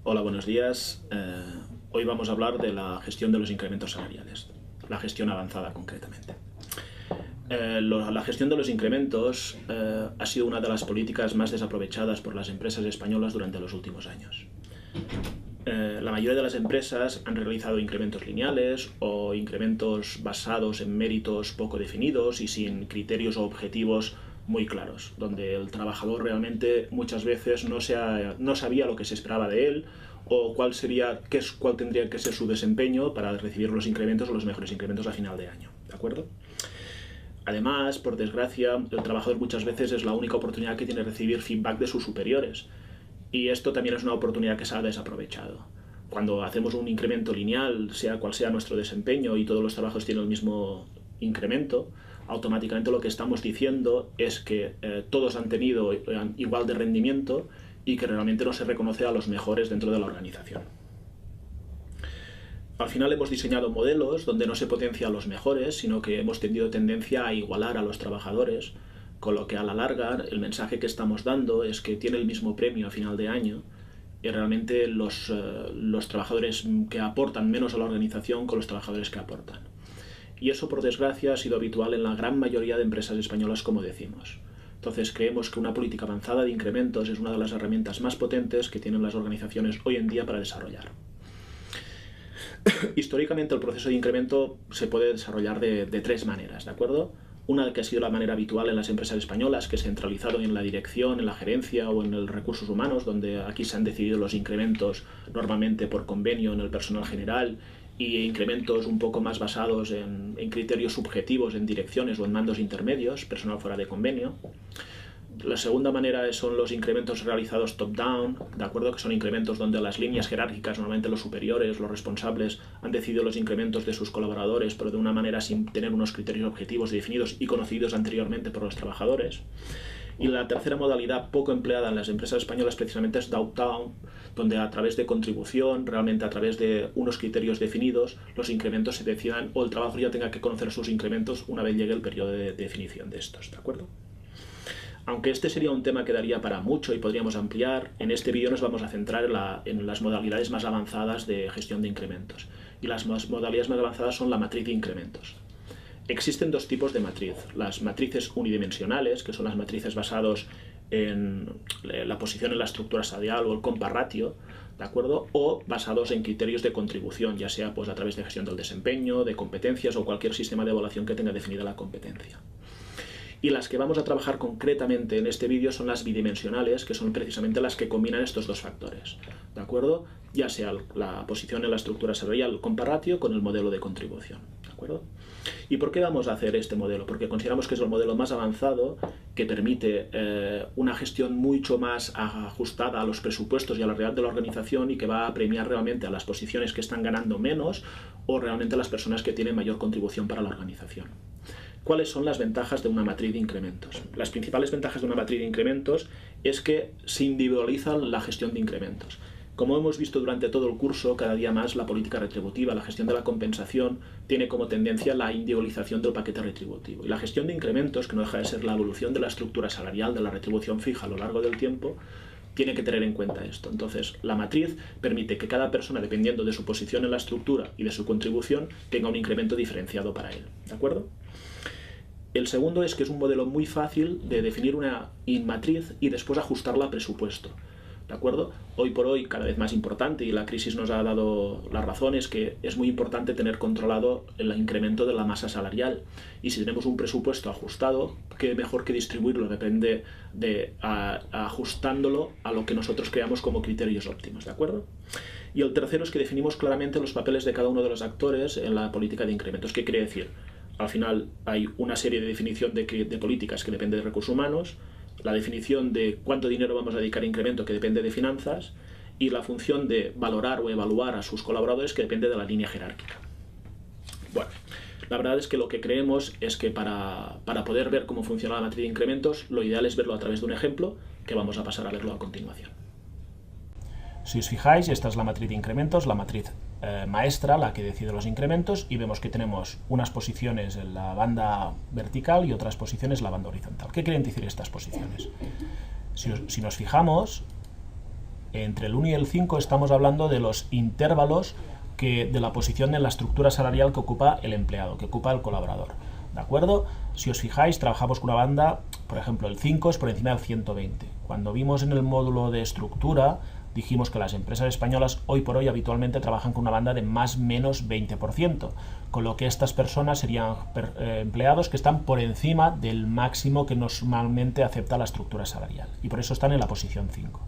Hola, buenos días. Hoy vamos a hablar de la gestión de los incrementos salariales, la gestión avanzada concretamente. La gestión de los incrementos ha sido una de las políticas más desaprovechadas por las empresas españolas durante los últimos años. La mayoría de las empresas han realizado incrementos lineales o incrementos basados en méritos poco definidos y sin criterios o objetivos muy claros, donde el trabajador realmente muchas veces no sabía lo que se esperaba de él o cuál tendría que ser su desempeño para recibir los incrementos o los mejores incrementos a final de año, ¿de acuerdo? Además, por desgracia, el trabajador muchas veces es la única oportunidad que tiene de recibir feedback de sus superiores, y esto también es una oportunidad que se ha desaprovechado. Cuando hacemos un incremento lineal, sea cual sea nuestro desempeño y todos los trabajos tienen el mismo incremento, automáticamente lo que estamos diciendo es que todos han tenido igual de rendimiento y que realmente no se reconoce a los mejores dentro de la organización. Al final hemos diseñado modelos donde no se potencia a los mejores, sino que hemos tenido tendencia a igualar a los trabajadores, con lo que a la larga el mensaje que estamos dando es que tiene el mismo premio a final de año y realmente los trabajadores que aportan menos a la organización con los trabajadores que aportan. Y eso, por desgracia, ha sido habitual en la gran mayoría de empresas españolas, como decimos. Entonces, creemos que una política avanzada de incrementos es una de las herramientas más potentes que tienen las organizaciones hoy en día para desarrollar. Históricamente, el proceso de incremento se puede desarrollar de tres maneras, ¿de acuerdo? Una que ha sido la manera habitual en las empresas españolas, que es centralizado en la dirección, en la gerencia o en los recursos humanos, donde aquí se han decidido los incrementos normalmente por convenio en el personal general y incrementos un poco más basados en criterios subjetivos, en direcciones o en mandos intermedios, personal fuera de convenio. La segunda manera son los incrementos realizados top-down, ¿de acuerdo? Que son incrementos donde las líneas jerárquicas, normalmente los superiores, los responsables, han decidido los incrementos de sus colaboradores, pero de una manera sin tener unos criterios objetivos definidos y conocidos anteriormente por los trabajadores. Y la tercera modalidad poco empleada en las empresas españolas precisamente es top-down, donde a través de contribución, realmente a través de unos criterios definidos, los incrementos se decidan o el trabajador ya tenga que conocer sus incrementos una vez llegue el periodo de definición de estos, ¿de acuerdo? Aunque este sería un tema que daría para mucho y podríamos ampliar, en este vídeo nos vamos a centrar en las modalidades más avanzadas de gestión de incrementos. Y las modalidades más avanzadas son la matriz de incrementos. Existen dos tipos de matriz. Las matrices unidimensionales, que son las matrices basadas en la posición en la estructura salarial o el compa ratio, ¿de acuerdo? O basados en criterios de contribución, ya sea pues, a través de gestión del desempeño, de competencias o cualquier sistema de evaluación que tenga definida la competencia. Y las que vamos a trabajar concretamente en este vídeo son las bidimensionales, que son precisamente las que combinan estos dos factores, ¿de acuerdo? Ya sea la posición en la estructura salarial, el compa ratio, con el modelo de contribución, ¿de acuerdo? ¿Y por qué vamos a hacer este modelo? Porque consideramos que es el modelo más avanzado, que permite una gestión mucho más ajustada a los presupuestos y a la realidad de la organización y que va a premiar realmente a las posiciones que están ganando menos o realmente a las personas que tienen mayor contribución para la organización. ¿Cuáles son las ventajas de una matriz de incrementos? Las principales ventajas de una matriz de incrementos es que se individualiza la gestión de incrementos. Como hemos visto durante todo el curso, cada día más la política retributiva, la gestión de la compensación, tiene como tendencia la individualización del paquete retributivo. Y la gestión de incrementos, que no deja de ser la evolución de la estructura salarial, de la retribución fija a lo largo del tiempo, tiene que tener en cuenta esto. Entonces, la matriz permite que cada persona, dependiendo de su posición en la estructura y de su contribución, tenga un incremento diferenciado para él. ¿De acuerdo? El segundo es que es un modelo muy fácil de definir una matriz y después ajustarla a presupuesto. ¿De acuerdo? Hoy por hoy, cada vez más importante, y la crisis nos ha dado las razones, que es muy importante tener controlado el incremento de la masa salarial. Y si tenemos un presupuesto ajustado, qué mejor que distribuirlo, depende de ajustándolo a lo que nosotros creamos como criterios óptimos, ¿de acuerdo? Y el tercero es que definimos claramente los papeles de cada uno de los actores en la política de incrementos. ¿Qué quiere decir? Al final hay una serie de definición de políticas que depende de recursos humanos, la definición de cuánto dinero vamos a dedicar a incremento que depende de finanzas y la función de valorar o evaluar a sus colaboradores que depende de la línea jerárquica. Bueno, la verdad es que lo que creemos es que para poder ver cómo funciona la matriz de incrementos, lo ideal es verlo a través de un ejemplo que vamos a pasar a verlo a continuación. Si os fijáis, esta es la matriz de incrementos, la matriz maestra, la que decide los incrementos, y vemos que tenemos unas posiciones en la banda vertical y otras posiciones en la banda horizontal. ¿Qué quieren decir estas posiciones? Si nos fijamos, entre el 1 y el 5 estamos hablando de los intervalos de la posición en la estructura salarial que ocupa el empleado, que ocupa el colaborador. ¿De acuerdo? Si os fijáis, trabajamos con una banda, por ejemplo, el 5 es por encima del 120. Cuando vimos en el módulo de estructura, dijimos que las empresas españolas hoy por hoy habitualmente trabajan con una banda de más menos 20%, con lo que estas personas serían empleados que están por encima del máximo que normalmente acepta la estructura salarial, y por eso están en la posición 5.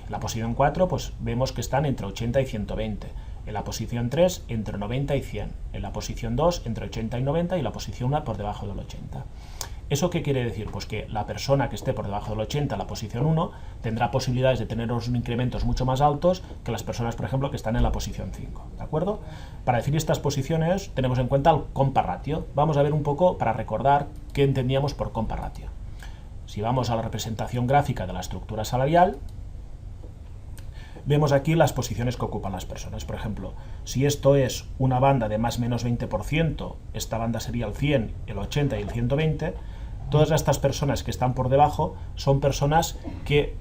En la posición 4 pues vemos que están entre 80 y 120. En la posición 3 entre 90 y 100. En la posición 2 entre 80 y 90 y la posición 1 por debajo del 80. ¿Eso qué quiere decir? Pues que la persona que esté por debajo del 80 en la posición 1 tendrá posibilidades de tener unos incrementos mucho más altos que las personas, por ejemplo, que están en la posición 5. ¿De acuerdo? Para definir estas posiciones tenemos en cuenta el compa ratio. Vamos a ver un poco para recordar qué entendíamos por compa ratio. Si vamos a la representación gráfica de la estructura salarial, vemos aquí las posiciones que ocupan las personas. Por ejemplo, si esto es una banda de más o menos 20%, esta banda sería el 100, el 80 y el 120, todas estas personas que están por debajo son personas que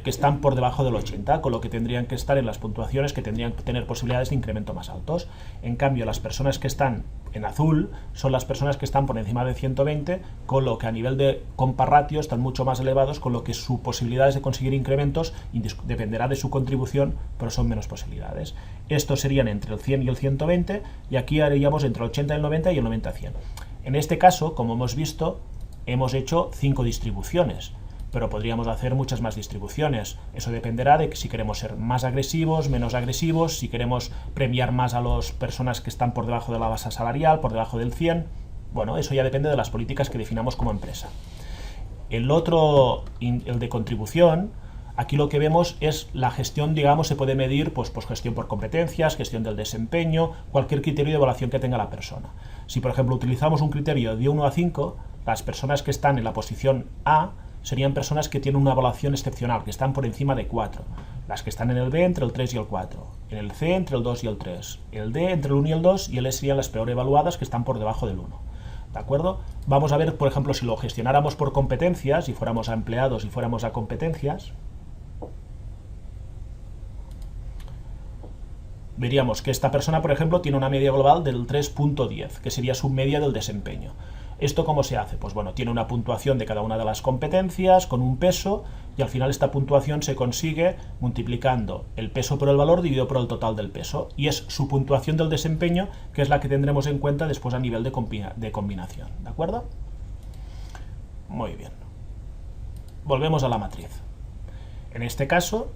están por debajo del 80, con lo que tendrían que estar en las puntuaciones que tendrían que tener posibilidades de incremento más altos. En cambio, las personas que están en azul son las personas que están por encima de 120, con lo que a nivel de compa ratio están mucho más elevados, con lo que sus posibilidades de conseguir incrementos dependerá de su contribución, pero son menos posibilidades. Estos serían entre el 100 y el 120, y aquí haríamos entre el 80 y el 90 y el 90 a 100. En este caso, como hemos visto, hemos hecho 5 distribuciones, pero podríamos hacer muchas más distribuciones. Eso dependerá de si queremos ser más agresivos, menos agresivos, si queremos premiar más a las personas que están por debajo de la base salarial, por debajo del 100. Bueno, eso ya depende de las políticas que definamos como empresa. El otro, el de contribución, aquí lo que vemos es la gestión, digamos, se puede medir pues gestión por competencias, gestión del desempeño, cualquier criterio de evaluación que tenga la persona. Si, por ejemplo, utilizamos un criterio de 1 a 5, las personas que están en la posición A serían personas que tienen una evaluación excepcional, que están por encima de 4. Las que están en el B entre el 3 y el 4. En el C entre el 2 y el 3. El D entre el 1 y el 2, y el E serían las peor evaluadas, que están por debajo del 1. ¿De acuerdo? Vamos a ver, por ejemplo, si lo gestionáramos por competencias, si fuéramos a empleados y fuéramos a competencias, veríamos que esta persona, por ejemplo, tiene una media global del 3.10, que sería su media del desempeño. ¿Esto cómo se hace? Pues bueno, tiene una puntuación de cada una de las competencias con un peso, y al final esta puntuación se consigue multiplicando el peso por el valor dividido por el total del peso, y es su puntuación del desempeño, que es la que tendremos en cuenta después a nivel de combinación. ¿De acuerdo? Muy bien. Volvemos a la matriz. En este caso,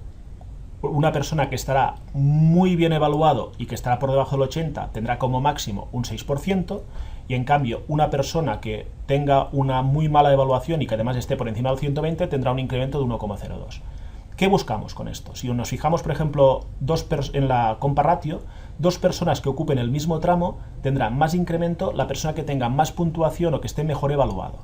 una persona que estará muy bien evaluado y que estará por debajo del 80 tendrá como máximo un 6%, y en cambio una persona que tenga una muy mala evaluación y que además esté por encima del 120 tendrá un incremento de 1,02. ¿Qué buscamos con esto? Si nos fijamos, por ejemplo, en la compa ratio, dos personas que ocupen el mismo tramo tendrán más incremento la persona que tenga más puntuación o que esté mejor evaluado.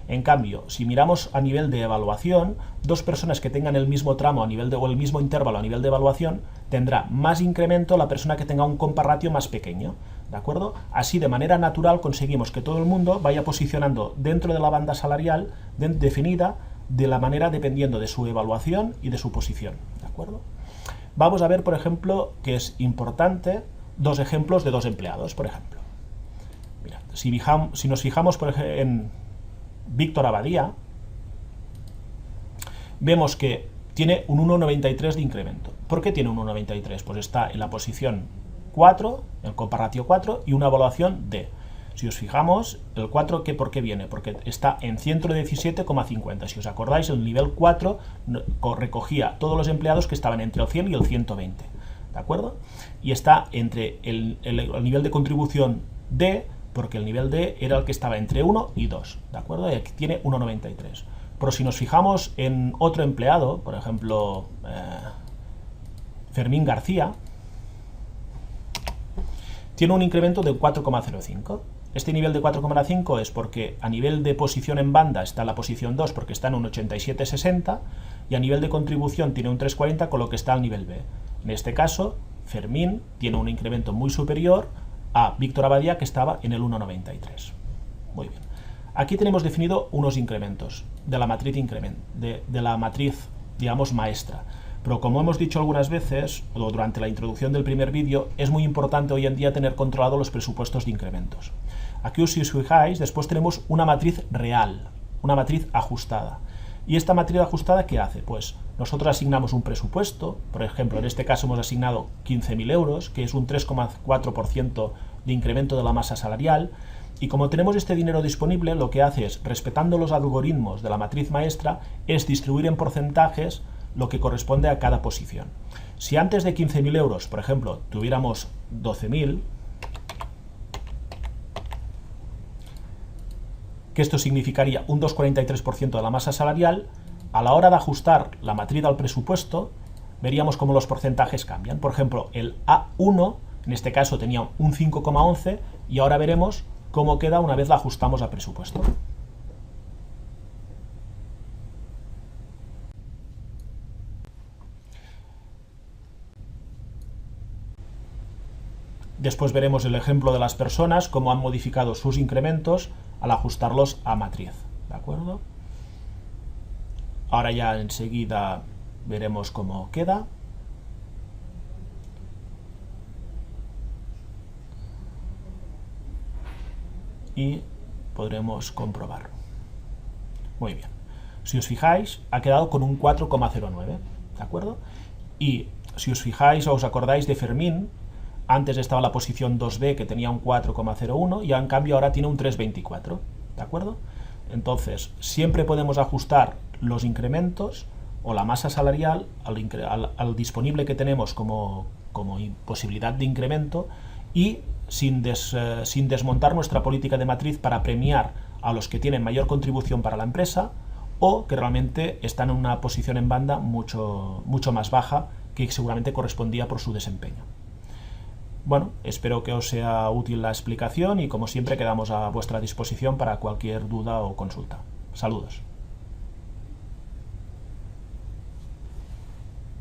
En cambio, si miramos a nivel de evaluación, dos personas que tengan el mismo tramo o el mismo intervalo a nivel de evaluación, tendrá más incremento la persona que tenga un compa ratio más pequeño. ¿De acuerdo? Así, de manera natural, conseguimos que todo el mundo vaya posicionando dentro de la banda salarial definida de la manera dependiendo de su evaluación y de su posición. ¿De acuerdo? Vamos a ver, por ejemplo, que es importante dos ejemplos de dos empleados, por ejemplo. Mira, si nos fijamos por ejemplo, en Víctor Abadía, vemos que tiene un 1,93 de incremento. ¿Por qué tiene un 1,93? Pues está en la posición 4, el compa ratio 4, y una evaluación D. Si os fijamos, el 4, ¿por qué viene? Porque está en 117,50. Si os acordáis, el nivel 4 recogía todos los empleados que estaban entre el 100 y el 120. ¿De acuerdo? Y está entre el nivel de contribución D, porque el nivel D era el que estaba entre 1 y 2. ¿De acuerdo? Y aquí tiene 1,93. Pero si nos fijamos en otro empleado, por ejemplo, Fermín García, tiene un incremento de 4,05. Este nivel de 4,5 es porque a nivel de posición en banda está en la posición 2 porque está en un 87,60, y a nivel de contribución tiene un 3,40, con lo que está al nivel B. En este caso, Fermín tiene un incremento muy superior a Víctor Abadía, que estaba en el 1,93. Muy bien. Aquí tenemos definido unos incrementos de la matriz digamos, maestra. Pero como hemos dicho algunas veces, o durante la introducción del primer vídeo, es muy importante hoy en día tener controlado los presupuestos de incrementos. Aquí, si os fijáis, después tenemos una matriz real, una matriz ajustada. ¿Y esta matriz ajustada qué hace? Pues nosotros asignamos un presupuesto, por ejemplo, en este caso hemos asignado 15.000 euros, que es un 3,4% de incremento de la masa salarial, y como tenemos este dinero disponible, lo que hace es, respetando los algoritmos de la matriz maestra, es distribuir en porcentajes lo que corresponde a cada posición. Si antes de 15.000 euros, por ejemplo, tuviéramos 12.000, que esto significaría un 2,43% de la masa salarial, a la hora de ajustar la matriz al presupuesto, veríamos cómo los porcentajes cambian. Por ejemplo, el A1, en este caso tenía un 5,11, y ahora veremos cómo queda una vez la ajustamos a presupuesto. Después veremos el ejemplo de las personas, cómo han modificado sus incrementos al ajustarlos a matriz. ¿De acuerdo? Ahora ya enseguida veremos cómo queda. Y podremos comprobar. Muy bien. Si os fijáis, ha quedado con un 4,09. ¿De acuerdo? Y si os fijáis o os acordáis de Fermín, antes estaba la posición 2B que tenía un 4,01 y en cambio ahora tiene un 3,24. ¿De acuerdo? Entonces, siempre podemos ajustar los incrementos o la masa salarial al disponible que tenemos como posibilidad de incremento y sin desmontar nuestra política de matriz para premiar a los que tienen mayor contribución para la empresa o que realmente están en una posición en banda mucho más baja que seguramente correspondía por su desempeño. Bueno, espero que os sea útil la explicación y como siempre quedamos a vuestra disposición para cualquier duda o consulta. Saludos.